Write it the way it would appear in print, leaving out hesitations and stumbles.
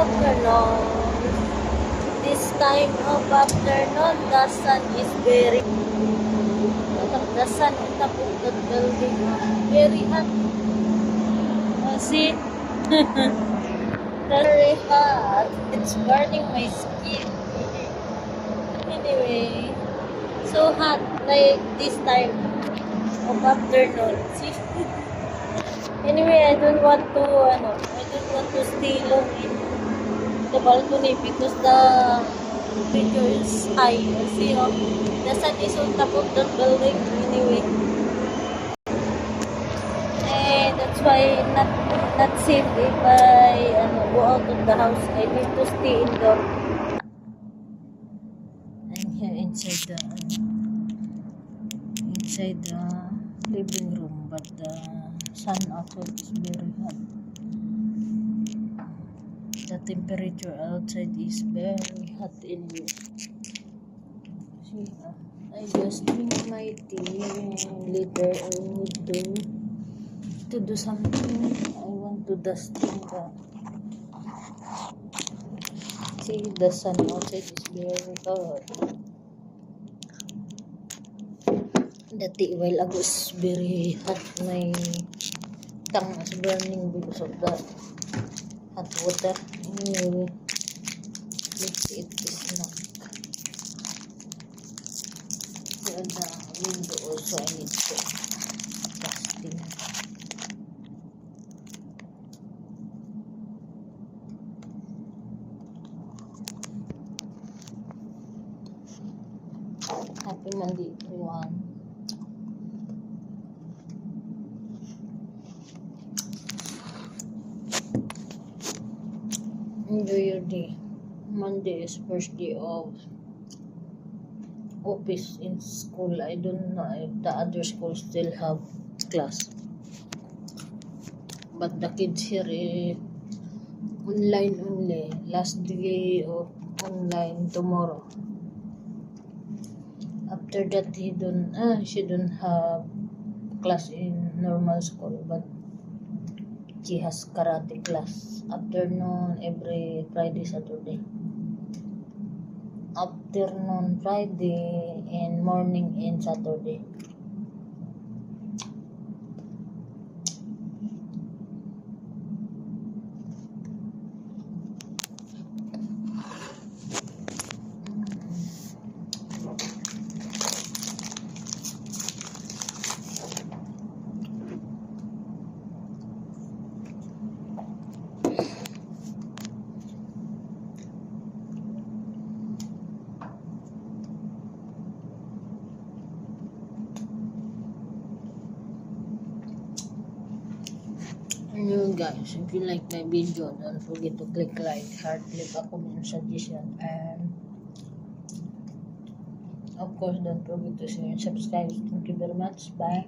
afternoon. This time of afternoon, the sun is very the sun on top of the building very hot. See? Very hot. It's burning my skin. Anyway, so hot like this time of afternoon. See? Anyway, I don't want to stay long in the balcony because the temperature is high. See, oh, the sun is on top of the building anyway. And that's why not safe if I go out of the house. I need to stay indoor. I'm here inside the living room, but the sun outside is very hot. The temperature outside is very hot anyway. See, I just drink my tea and later I need to do something. I want to dust the see the sun outside is very hot. The tea while ago is very hot. My tongue is burning because of the hot water. Anyway, let's see if it's not. Here the window also I need to dusting. Happy Monday, everyone. Enjoy your day. Monday is first day of office in school. I don't know if the other schools still have class. But the kids here is online only. Last day of online tomorrow. After that, she don't have class in normal school, but she has karate class. Afternoon every Friday, Saturday. Afternoon Friday and morning and Saturday. Anyway guys, if you like my video, don't forget to click like, heart, leave a comment, suggestion, and of course don't forget to share and subscribe. Thank you very much. Bye.